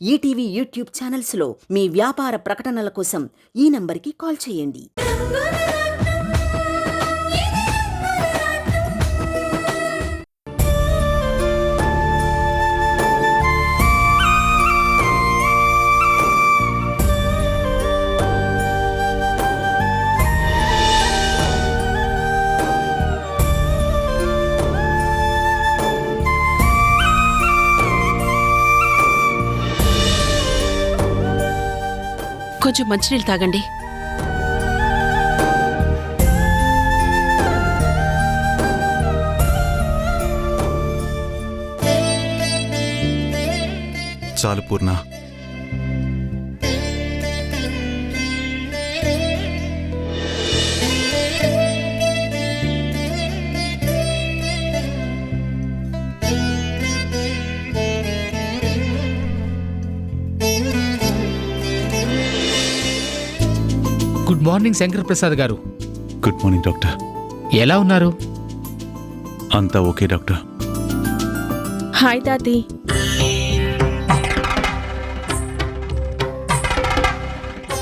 ETV YouTube ఛానల్స్లో మీ వ్యాపార ప్రకటనల కోసం ఈ నంబర్కి కాల్ చేయండి. కొంచెం మంచినీళ్ళు తాగండి. చాలు పూర్ణ. గుడ్ మార్నింగ్ శంకర్ ప్రసాద్ గారు. Good morning doctor. ఎలా ఉన్నారు? అంతా ఓకే డాక్టర్. హాయ్ తాతి.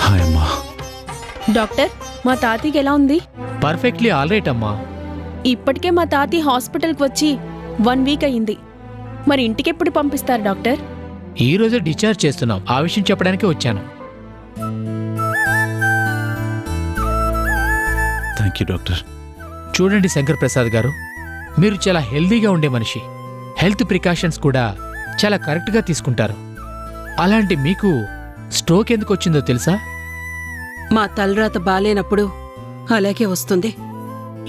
హాయ్ అమ్మా. డాక్టర్, మా తాతయ్యకి ఎలా ఉంది? పర్ఫెక్ట్లీ ఆల్ రైట్ అమ్మా. ఇప్పటికే మా తాతయ్య హాస్పిటల్కి వచ్చి 1 వీక్ అయ్యింది. మరి ఇంటికెప్పుడు పంపిస్తారు డాక్టర్? ఈ రోజే డిశ్చార్జ్ చేస్తున్నాం. ఆ విషయం చెప్పడానికి వచ్చాను. Thank you doctor. చూడండి శంకర్ ప్రసాద్ గారు, మీరు చాలా హెల్దీగా ఉండే మనిషి. హెల్త్ ప్రికాషన్స్ కూడా చాలా కరెక్ట్గా తీసుకుంటారు. అలాంటి మీకు స్ట్రోక్ ఎందుకు వచ్చిందో తెలుసా? మా తలరాత బాలేనప్పుడు అలాగే వస్తుంది.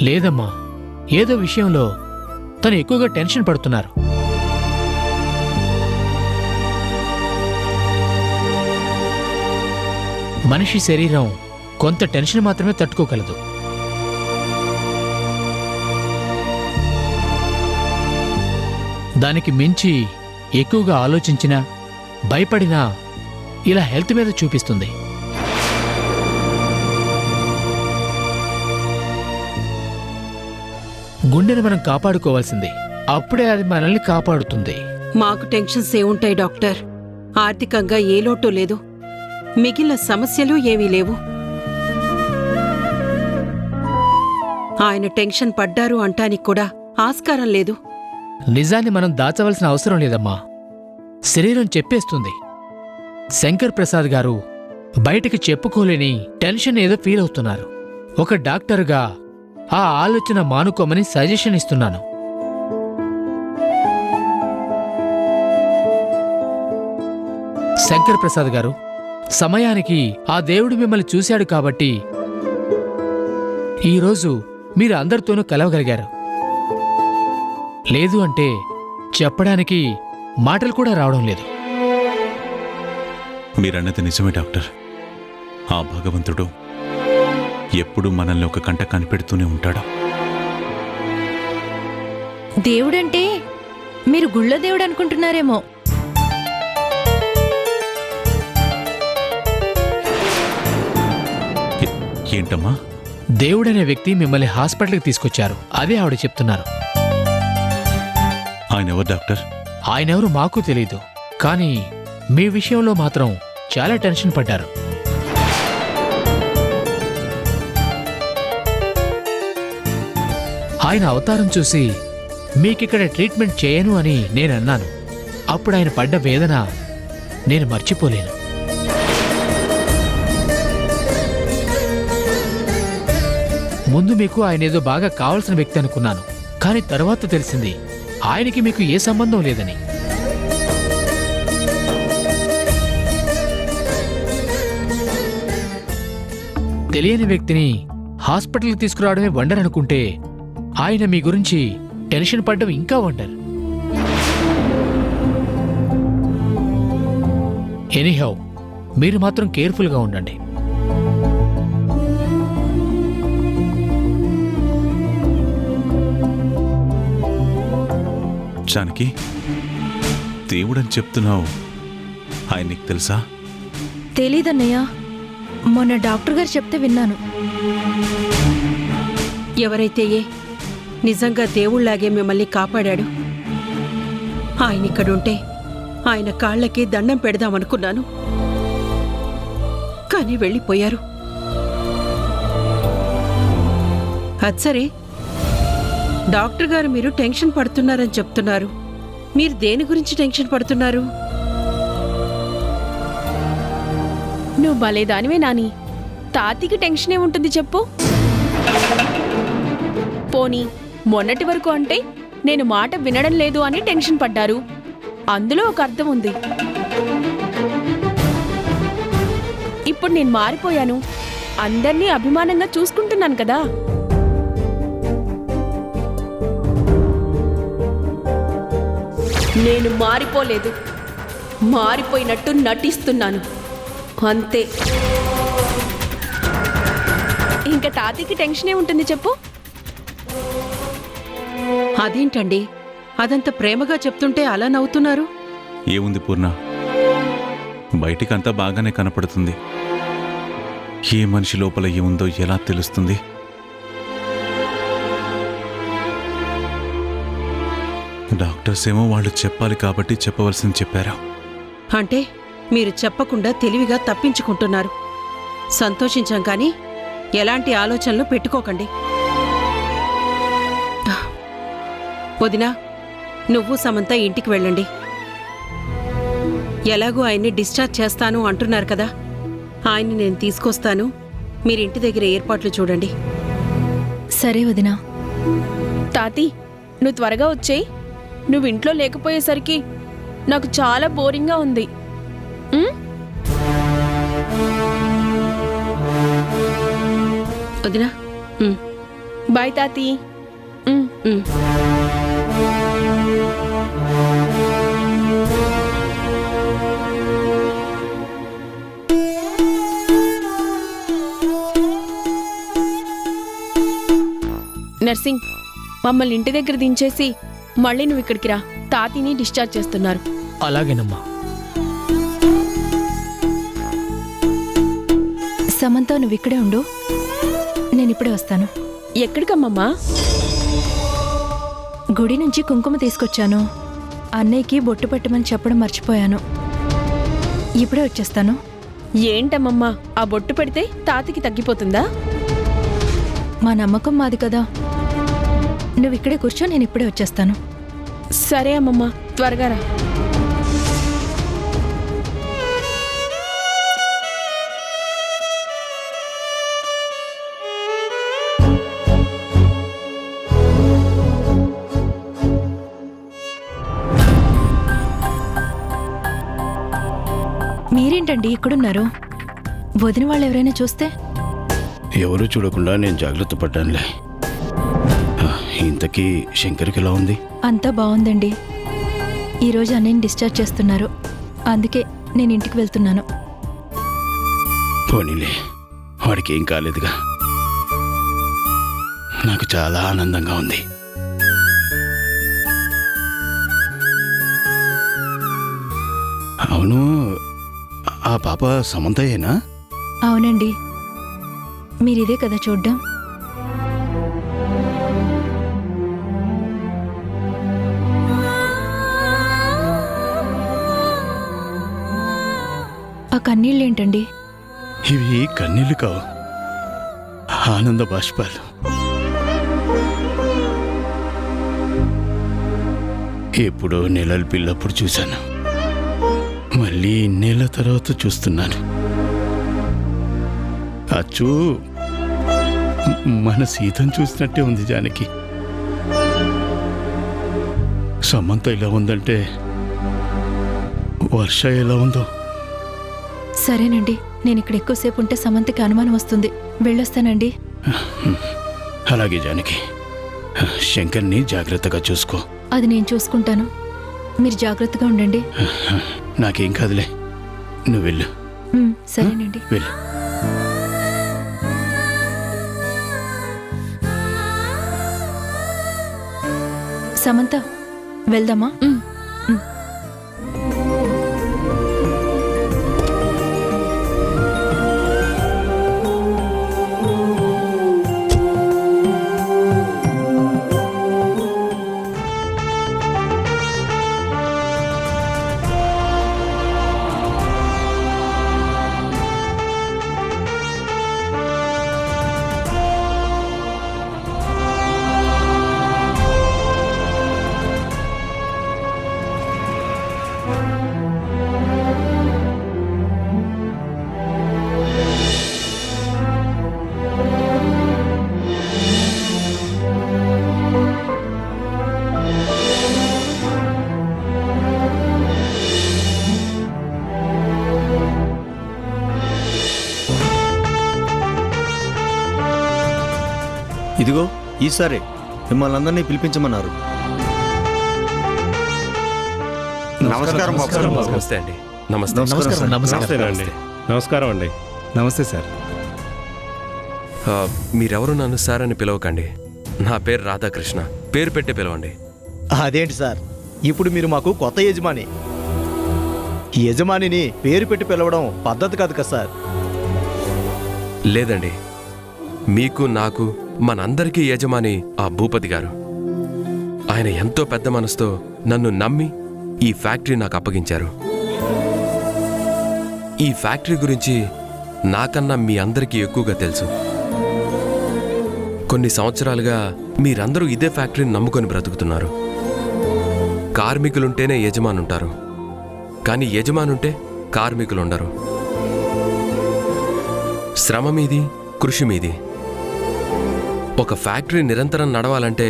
లేదమ్మా, ఏదో విషయంలో తను ఎక్కువగా టెన్షన్ పడుతున్నారు. మనిషి శరీరం కొంత టెన్షన్ మాత్రమే తట్టుకోగలదు. దానికి మించి ఎక్కువగా ఆలోచించినా, భయపడినా ఇలా హెల్త్ మీద చూపిస్తుంది. గుండెని మనం కాపాడుకోవాల్సింది. అప్పుడే అది మనల్ని కాపాడుతుంది. మాకు టెన్షన్స్ ఏముంటాయి డాక్టర్? ఆర్థికంగా ఏ లోటు లేదు, మిగిలిన సమస్యలు ఏమీ లేవు. ఆయన టెన్షన్ పడ్డారు అంటానికి కూడా ఆస్కారం లేదు. నిజాన్ని మనం దాచవలసిన అవసరం లేదమ్మా. శరీరం చెప్పేస్తుంది. శంకర్ ప్రసాద్ గారు బయటికి చెప్పుకోలేని టెన్షన్ ఏదో ఫీల్ అవుతున్నారు. ఒక డాక్టర్గా ఆ ఆలోచన మానుకోమని సజెషన్ ఇస్తున్నాను. శంకర్ ప్రసాద్ గారు, సమయానికి ఆ దేవుడు మిమ్మల్ని చూశాడు కాబట్టి ఈరోజు మీరు అందరితోనూ కలవగలిగారు. లేదు అంటే చెప్పడానికి మాటలు కూడా రావడం లేదు. మీరన్నది నిజమే డాక్టర్. ఆ భగవంతుడు ఎప్పుడూ మనల్ని ఒక కంట కనిపెడుతూనే ఉంటాడు. దేవుడంటే మీరు గుళ్ళో దేవుడు అనుకుంటున్నారేమో. ఏంటమ్మా? దేవుడనే వ్యక్తి మిమ్మల్ని హాస్పిటల్కి తీసుకొచ్చారు. అదే ఆవిడ చెప్తున్నారు. ఆయన ఎవరు డాక్టర్? ఆయనెవరు మాకు తెలీదు, కానీ మీ విషయంలో మాత్రం చాలా టెన్షన్ పడ్డారు. ఆయన అవతారం చూసి మీకిక్కడ ట్రీట్మెంట్ చేయను అని నేనన్నాను. అప్పుడు ఆయన పడ్డ వేదన నేను మర్చిపోలేను. ముందు మీకు ఆయనేదో బాగా కావలసిన వ్యక్తి అనుకున్నాను, కానీ తర్వాత తెలిసింది ఆయనకి మీకు ఏ సంబంధం లేదని. తెలియని వ్యక్తిని హాస్పిటల్కి తీసుకురావడమే వండర్ అనుకుంటే ఆయన మీ గురించి టెన్షన్ పడ్డం ఇంకా వండర్. ఎనీహౌ, మీరు మాత్రం కేర్ఫుల్గా ఉండండి. జానకి, దేవుడని చెప్తున్నావు, ఆయన నీకు తెలుసా? తెలీదన్నయ్య, మొన్న డాక్టర్ గారు చెప్తే విన్నాను. ఎవరైతే నిజంగా దేవుళ్లాగే మిమ్మల్ని కాపాడాడు. ఆయనిక్కడుంటే ఆయన కాళ్ళకి దండం పెడదామనుకున్నాను, కానీ వెళ్ళిపోయారు. అచ్చరే, డాక్టర్ గారు మీరు టెన్షన్ పడుతున్నారని చెప్తున్నారు. మీరు దేని గురించి టెన్షన్ పడుతున్నారు? నువ్వు భలేదానివే నాని. తాతయ్యకి టెన్షనే ఉంటుంది చెప్పు. పోనీ మొన్నటి వరకు అంటే నేను మాట వినడం లేదు అని టెన్షన్ పడ్డారు. అందులో ఒక అర్థం ఉంది. ఇప్పుడు నేను మారిపోయాను, అందర్నీ అభిమానంగా చూసుకుంటున్నాను కదా. నేను మారిపోలేదు, మారిపోయినట్టు నటిస్తున్నాను అంతే. ఇంకా తాతయ్యకి టెన్షనే ఉంటుంది చెప్పు. అదేంటండి, అదంత ప్రేమగా చెప్తుంటే అలా నవ్వుతున్నారు? ఏముంది పూర్ణ, బయటికంతా బాగానే కనపడుతుంది. ఏ మనిషి లోపల ఏముందో ఎలా తెలుస్తుంది? డాక్టర్స్ ఏమో వాళ్ళు చెప్పాలి కాబట్టి చెప్పవలసింది చెప్పారు. అంటే మీరు చెప్పకుండా తెలివిగా తప్పించుకుంటున్నారు. సంతోషించాం కానీ ఎలాంటి ఆలోచనలు పెట్టుకోకండి. వదినా, నువ్వు సమంత ఇంటికి వెళ్ళండి. ఎలాగూ ఆయన్ని డిశ్చార్జ్ చేస్తాను అంటున్నారు కదా, ఆయన్ని నేను తీసుకొస్తాను. మీరు ఇంటి దగ్గర ఏర్పాట్లు చూడండి. సరే వదినా. తాతి, నువ్వు త్వరగా వచ్చేయ్. నువ్వు ఇంట్లో లేకపోయేసరికి నాకు చాలా బోరింగ్గా ఉంది. వదినా, బాయ్ తాతి. నర్సింగ్, మమ్మల్ని ఇంటి దగ్గర దించేసి మళ్ళీ నువ్వు ఇక్కడికి రా. తాతిని డిశ్చార్జ్ చేస్తున్నారు. అలాగేనమ్మా. సమంత నువ్వు ఇక్కడే ఉండు, నేను ఇప్పుడే వస్తాను. ఎక్కడికమ్మమ్మా? గుడి నుంచి కుంకుమ తీసుకొచ్చాను. అన్నయ్యకి బొట్టు పెట్టమని చెప్పడం మర్చిపోయాను. ఇప్పుడే వచ్చేస్తాను. ఏంటమ్మమ్మా, ఆ బొట్టు పెడితే తాతకి తగ్గిపోతుందా? మా నమ్మకం మాది కదా. నువ్వు ఇక్కడే కూర్చో, నేను ఇప్పుడే వచ్చేస్తాను. సరే అమ్మమ్మా, త్వరగా రా. మీరేంటండి ఇక్కడున్నారు? వదిన వాళ్ళు ఎవరైనా చూస్తే? ఎవరూ చూడకుండా నేను జాగ్రత్త పడ్డానులే. ఇంతకీ శంకర్కి ఎలా ఉంది? అంతా బాగుందండి. ఈరోజు అన్నయ్యని డిశ్చార్జ్ చేస్తున్నారు, అందుకే నేను ఇంటికి వెళ్తున్నాను. పోనీలే, వాడికి ఏం కాలేదుగా. నాకు చాలా ఆనందంగా ఉంది. అవును, ఆ పాప సమంతయేనా? అవునండి. మీరిదే కదా చూడ్డం. ఆ కన్నీళ్ళేంటండి? ఇవి కన్నీళ్లు కావు, ఆనంద బాష్పాలు. ఎప్పుడో నెలల పిల్లప్పుడు చూశాను, మళ్ళీ ఇన్నేళ్ల తర్వాత చూస్తున్నాను. అచ్చు మన సీతను చూసినట్టే ఉంది జానకి. సమంత ఇలా ఉందంటే వర్ష ఎలా ఉందో. సరేనండి, నేను ఇక్కడ ఎక్కువసేపు ఉంటే సమంతకి అనుమానం వస్తుంది. వెళ్ళొస్తానండి. అలాగే జానకి, శంకర్ని జాగ్రత్తగా చూసుకో. అది నేను చూసుకుంటాను, మీరు జాగ్రత్తగా ఉండండి. నాకేం కాదులే, నువ్వు వెళ్ళు. సరేనండి. వెళ్ళు. సమంత, వెళ్దామా? ఇదిగో ఈసారి మిమ్మల్ని అందరినీ పిలిపించమన్నారు. నమస్కారం బాబు. నమస్తే అండి. నమస్తే. నమస్కారం. నమస్కారం అండి. నమస్కారం అండి. నమస్తే సార్. మీరెవరు నన్ను సార్ అని పిలవకండి. నా పేరు రాధాకృష్ణ. పేరు పెట్టి పిలవండి. అదేంటి సార్, ఇప్పుడు మీరు మాకు కొత్త యజమాని. ఈ యజమానిని పేరు పెట్టి పిలవడం పద్ధతి కాదు కదా సార్. లేదండి, మీకు నాకు మనందరికీ యజమాని ఆ భూపతి గారు. ఆయన ఎంతో పెద్ద మనసుతో నన్ను నమ్మి ఈ ఫ్యాక్టరీ నాకు అప్పగించారు. ఈ ఫ్యాక్టరీ గురించి నాకన్నా మీ అందరికీ ఎక్కువగా తెలుసు. కొన్ని సంవత్సరాలుగా మీరందరూ ఇదే ఫ్యాక్టరీని నమ్ముకొని బ్రతుకుతున్నారు. కార్మికులుంటేనే యజమానుంటారు, కానీ యజమానుంటే కార్మికులుండరు. శ్రమ మీది, కృషి మీది. ఒక ఫ్యాక్టరీ నిరంతరం నడవాలంటే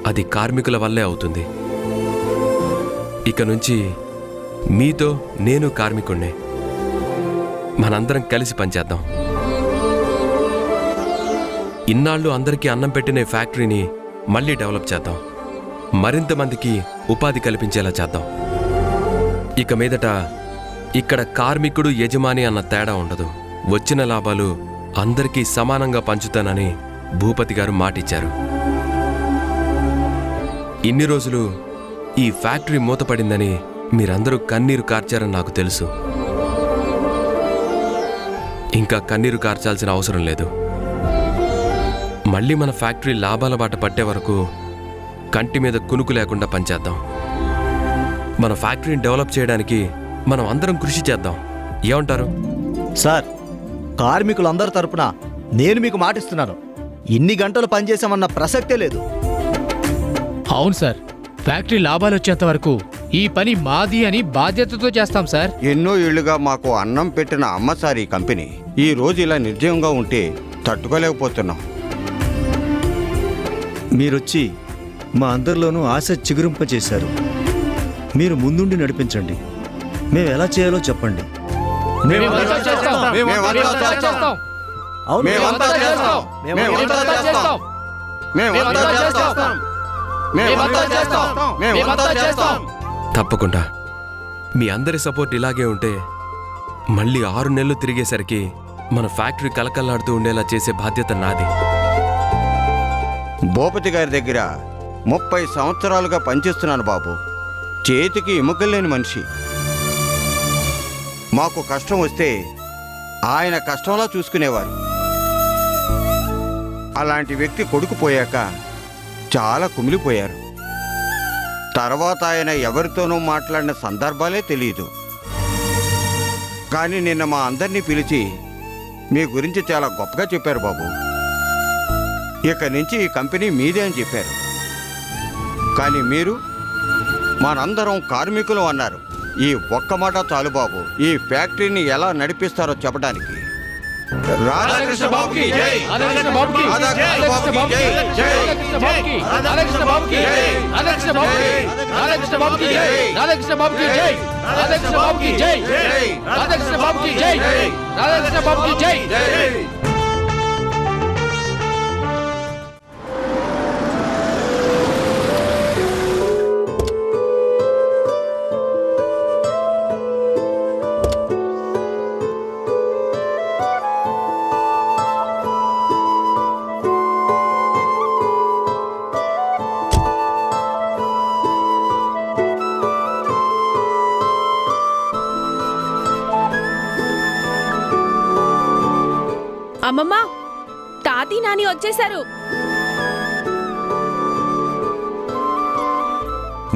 అది కార్మికుల వల్లే అవుతుంది. ఇక నుంచి మీతో నేను కార్మికుణ్ణే. మనందరం కలిసి పనిచేద్దాం. ఇన్నాళ్ళు అందరికీ అన్నం పెట్టిన ఫ్యాక్టరీని మళ్ళీ డెవలప్ చేద్దాం. మరింత మందికి ఉపాధి కల్పించేలా చేద్దాం. ఇక మీదట ఇక్కడ కార్మికుడు యజమాని అన్న తేడా ఉండదు. వచ్చిన లాభాలు అందరికీ సమానంగా పంచుతానని భూపతి గారు మాటిచ్చారు. ఇన్ని రోజులు ఈ ఫ్యాక్టరీ మూతపడిందని మీరందరూ కన్నీరు కార్చారని నాకు తెలుసు. ఇంకా కన్నీరు కార్చాల్సిన అవసరం లేదు. మళ్ళీ మన ఫ్యాక్టరీ లాభాల బాట పట్టే వరకు కంటి మీద కునుకు లేకుండా పనిచేద్దాం. మన ఫ్యాక్టరీని డెవలప్ చేయడానికి మనం అందరం కృషి చేద్దాం. ఏమంటారు సార్, కార్మికులందరి తరపున నేను మీకు మాటిస్తున్నాను, ఇన్ని గంటలు పనిచేసామన్న ప్రసక్తే లేదు. అవును సార్, ఫ్యాక్టరీ లాభాలు వచ్చేంత వరకు ఈ పని మాది అని బాధ్యతతో చేస్తాం సార్. ఎన్నో ఏళ్లుగా మాకు అన్నం పెట్టిన అమ్మసారి కంపెనీ ఈ రోజు ఇలా నిర్జీవంగా ఉంటే తట్టుకోలేకపోతున్నాం. మీరొచ్చి మా అందరిలోనూ ఆశ చిగురింపచేశారు. మీరు ముందుండి నడిపించండి. మేము ఎలా చేయాలో చెప్పండి. మేమంతా చేస్తాం. మేమంతా చేస్తాం. అవును, మేమంతా చేస్తాం. మేమంతా చేస్తాం. మేమంతా చేస్తాం. మేమంతా చేస్తాం. మేమంతా చేస్తాం. తప్పకుండా మీ అందరి సపోర్ట్ ఇలాగే ఉంటే మళ్ళీ 6 నెలలు తిరిగేసరికి మన ఫ్యాక్టరీ కలకల్లాడుతూ ఉండేలా చేసే బాధ్యత నాది. భూపతి గారి దగ్గర 30 సంవత్సరాలుగా పనిచేస్తున్నాను బాబు. చేతికి ఎముకలు లేని మనిషి. మాకు కష్టం వస్తే ఆయన కష్టంలా చూసుకునేవారు. అలాంటి వ్యక్తి కొడుకు పోయాక చాలా కుమిలిపోయారు. తర్వాత ఆయన ఎవరితోనూ మాట్లాడిన సందర్భాలే తెలియదు. కానీ నిన్న మా అందరినీ పిలిచి మీ గురించి చాలా గొప్పగా చెప్పారు బాబు. ఇక నుంచి ఈ కంపెనీ మీదే అని చెప్పారు. కానీ మీరు మనందరం కార్మికులు అన్నారు. ఈ ఒక్క మాట చాలు బాబు, ఈ ఫ్యాక్టరీని ఎలా నడిపిస్తారో చెప్పడానికి. రాధాకృష్ణ బాబుకి జై. రాధాకృష్ణ బాబుకి జై. రాధాకృష్ణ బాబుకి జై. రాధాకృష్ణ బాబుకి జై. రాధాకృష్ణ బాబుకి జై. రాధాకృష్ణ బాబుకి జై. రాధాకృష్ణ బాబుకి జై. రాధాకృష్ణ బాబుకి జై. రాధాకృష్ణ బాబుకి జై. అమ్మమ్మ, తాతీ నాని వచ్చేశారు.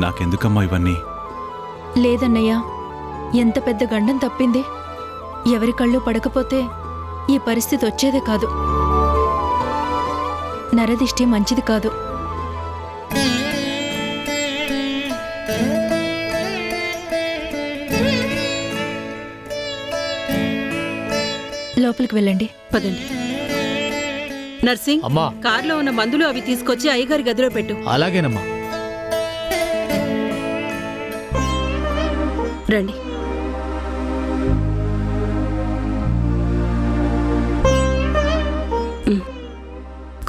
నాకెందుకమ్మా ఇవన్నీ? లేదన్నయ్య, ఎంత పెద్ద గండం తప్పింది. ఎవరి కళ్ళు పడకపోతే ఈ పరిస్థితి వచ్చేదే కాదు. నరదిష్టి మంచిది కాదు. లోపలికి వెళ్ళండి. పదండి. నర్సింగ్, అమ్మా. కార్లో ఉన్న మందులు అవి తీసుకొచ్చి అయ్యగారి గదిలో పెట్టు. అలాగేనమ్మా. రండి.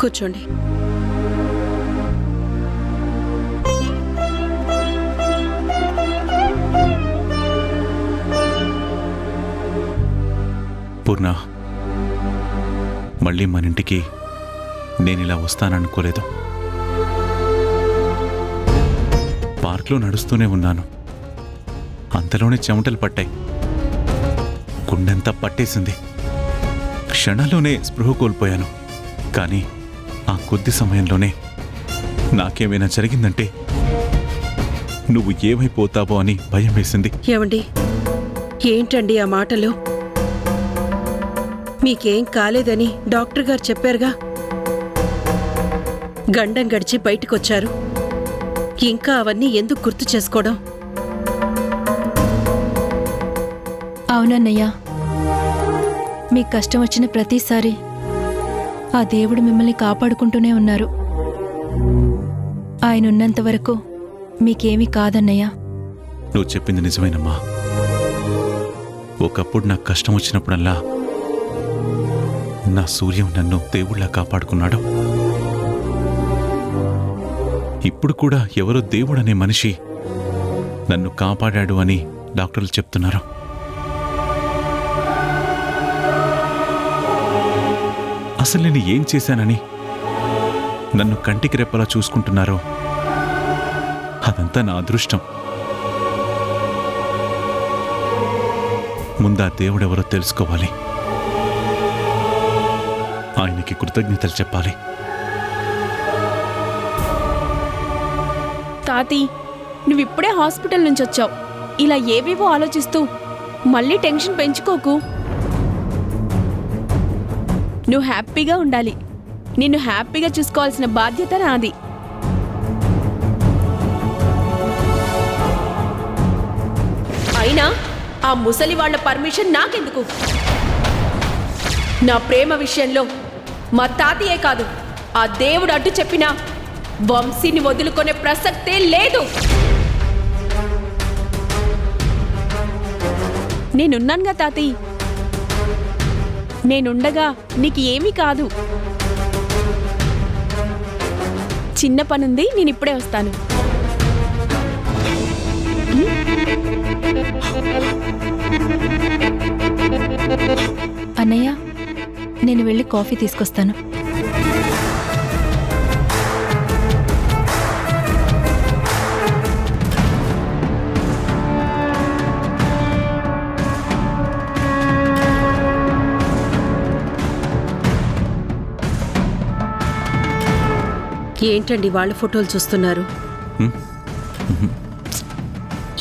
కూర్చోండి. పూర్ణ, మళ్ళీ మన ఇంటికి నేనిలా వస్తాననుకోలేదు. పార్క్లో నడుస్తూనే ఉన్నాను. అంతలోనే చెమటలు పట్టాయి. గుండెంతా పట్టేసింది. క్షణంలోనే స్పృహ కోల్పోయాను. కానీ ఆ కొద్ది సమయంలోనే నాకేమైనా జరిగిందంటే నువ్వు ఏమైపోతావో అని భయం వేసింది. ఏమండి, ఏంటండి ఆ మాటలు? మీకేం కాలేదని డాక్టర్ గారు చెప్పారుగా. గండం గడిచి బయటకొచ్చారు. ఇంకా అవన్నీ ఎందుకు గుర్తు చేసుకోవడం? అవునన్నయ్య, మీకు కష్టం వచ్చిన ప్రతిసారి ఆ దేవుడు మిమ్మల్ని కాపాడుకుంటూనే ఉన్నారు. ఆయన ఉన్నంత వరకు మీకేమీ కాదన్నయ్య. నువ్వు చెప్పింది నిజమేనమ్మా. ఒకప్పుడు నాకు కష్టం వచ్చినప్పుడల్లా నా సూర్యం నన్ను దేవుళ్ళ కాపాడుకున్నాడు. ఇప్పుడు కూడా ఎవరో దేవుడనే మనిషి నన్ను కాపాడాడు అని డాక్టర్లు చెప్తున్నారు. అసలు నేను ఏం చేశానని నన్ను కంటికి రెప్పలా చూసుకుంటున్నారో అదంతా నా అదృష్టం. ముందా దేవుడెవరో తెలుసుకోవాలి. ఆయనకి కృతజ్ఞతలు చెప్పాలి. తాతి, నువ్విప్పుడే హాస్పిటల్ నుంచి వచ్చావు. ఇలా ఏవేవో ఆలోచిస్తూ మళ్ళీ టెన్షన్ పెంచుకోకు. నువ్వు హ్యాపీగా ఉండాలి. నిన్ను హ్యాపీగా చూసుకోవాల్సిన బాధ్యత నాది. అయినా ఆ ముసలి వాళ్ళ పర్మిషన్ నాకెందుకు? నా ప్రేమ విషయంలో మా తాతయ్యే కాదు, ఆ దేవుడు అడ్డు చెప్పినా వంశీని వదులుకునే ప్రసక్తే లేదు. నేనున్నానుగా తాతయ్య. నేనుండగా నీకు ఏమీ కాదు. చిన్న పనుంది, నేనిప్పుడే వస్తాను. అన్నయ్య, నేను వెళ్ళి కాఫీ తీసుకొస్తాను. ఏంటండి వాళ్ళ ఫోటోలు చూస్తున్నారు?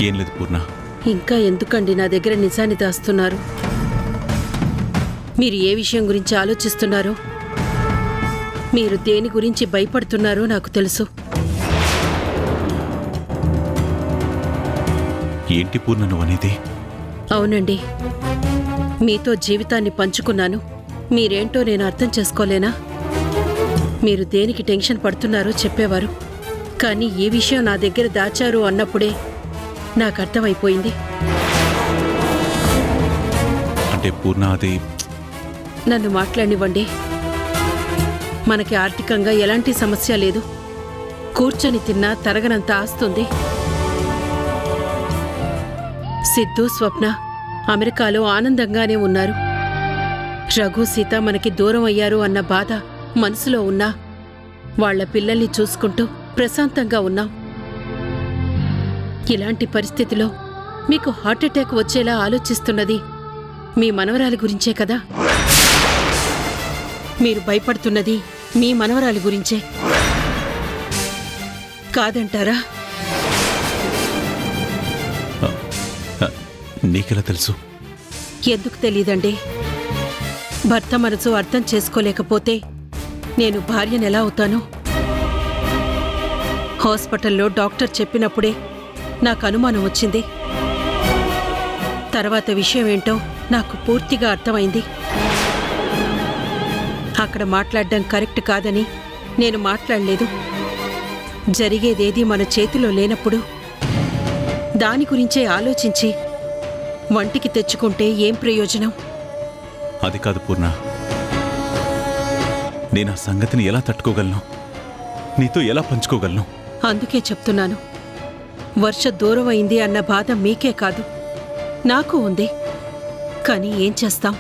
ఏం లేదు పూర్ణ. ఇంకా ఎందుకండి నా దగ్గర నిజాన్ని దాస్తున్నారు? మీరు ఏ విషయం గురించి ఆలోచిస్తున్నారో, మీరు దేని గురించి భయపడుతున్నారో నాకు తెలుసు. ఏంటి పూర్ణ నువ్వనేది? అవునండి, మీతో జీవితాన్ని పంచుకున్నాను. మీరేంటో నేను అర్థం చేసుకోలేనా? మీరు దేనికి టెన్షన్ పడుతున్నారో చెప్పేవారు. కానీ ఈ విషయం నా దగ్గర దాచారు అన్నప్పుడే నాకు అర్థమైపోయింది. అంటే పూర్ణ, అది నన్ను మాట్లాడివ్వండి. మనకి ఆర్థికంగా ఎలాంటి సమస్య లేదు. కూర్చొని తిన్నా తరగనంత ఆస్తుంది. సిద్ధు, స్వప్న అమెరికాలో ఆనందంగానే ఉన్నారు. రఘు, సీత మనకి దూరం అయ్యారు అన్న బాధ మనసులో ఉన్నా వాళ్ల పిల్లల్ని చూసుకుంటూ ప్రశాంతంగా ఉన్నాం. ఇలాంటి పరిస్థితిలో మీకు హార్ట్అటాక్ వచ్చేలా ఆలోచిస్తున్నది మీ మనవరాలి గురించే కదా? మీరు భయపడుతున్నది మీ మనవరాలి గురించే కాదంటారా? నీకెలా తెలుసు? ఎందుకు తెలీదండి? భర్త మనసు అర్థం చేసుకోలేకపోతే నేను భార్యనెలా అవుతాను? హాస్పిటల్లో డాక్టర్ చెప్పినప్పుడే నాకు అనుమానం వచ్చింది. తర్వాత విషయం ఏంటో నాకు పూర్తిగా అర్థమైంది. అక్కడ మాట్లాడడం కరెక్ట్ కాదని నేను మాట్లాడలేదు. జరిగేదేది మన చేతిలో లేనప్పుడు దాని గురించే ఆలోచించి వంటికి తెచ్చుకుంటే ఏం ప్రయోజనం? అది కాదు పూర్ణ, నేను ఆ సంగతిని ఎలా తట్టుకోగలను? నీతో ఎలా పంచుకోగలను? అందుకే చెప్తున్నాను, వర్ష దూరం అయింది అన్న బాధ మీకే కాదు, నాకు ఉంది. కానీ ఏం చేస్తాం,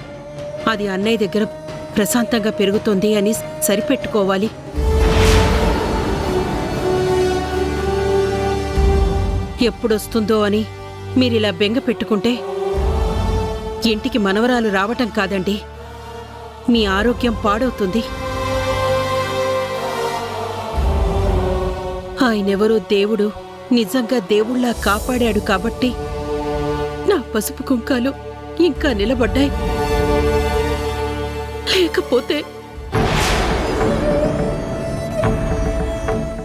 అది అన్నయ్య దగ్గర ప్రశాంతంగా పెరుగుతుంది అని సరిపెట్టుకోవాలి. ఎప్పుడొస్తుందో అని మీరిలా బెంగ పెట్టుకుంటే ఇంటికి మనవరాలు రావటం కాదండి, మీ ఆరోగ్యం పాడవుతుంది. ఆయనెవరో దేవుడు నిజంగా దేవుళ్లా కాపాడాడు కాబట్టి నా పసుపు కుంకాలు ఇంకా నిలబడ్డాయి. లేకపోతే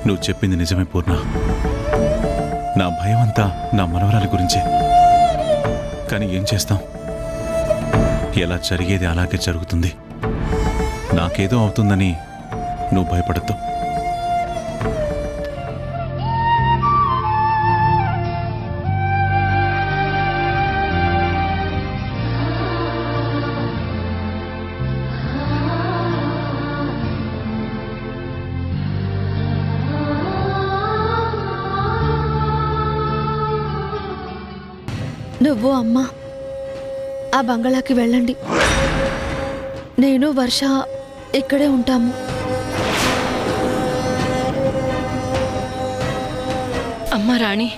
నువ్వు చెప్పింది నిజమే పూర్ణ. నా భయం అంతా నా మనవరాలి గురించే. కానీ ఏం చేస్తాం? ఎలా జరిగేది అలాగే జరుగుతుంది. నాకేదో అవుతుందని నువ్వు భయపడద్దు. నువ్వు అమ్మా ఆ బంగళాకి వెళ్ళండి. నేను వర్ష ఇక్కడే ఉంటాము. అమ్మా రాణి,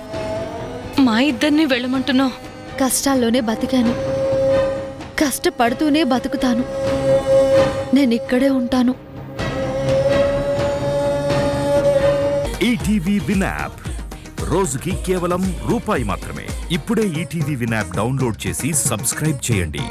మా ఇద్దరిని వెళ్ళమంటున్నావు? కష్టాల్లోనే బతికాను, కష్టపడుతూనే బతుకుతాను. నేను ఇక్కడే ఉంటాను. ఈటీవీ విన్ యాప్ రోజుకి కేవలం రూపాయి మాత్రమే. ఇప్పుడే ఈటీవీ విన్ యాప్ డౌన్లోడ్ చేసి సబ్స్క్రైబ్ చేయండి.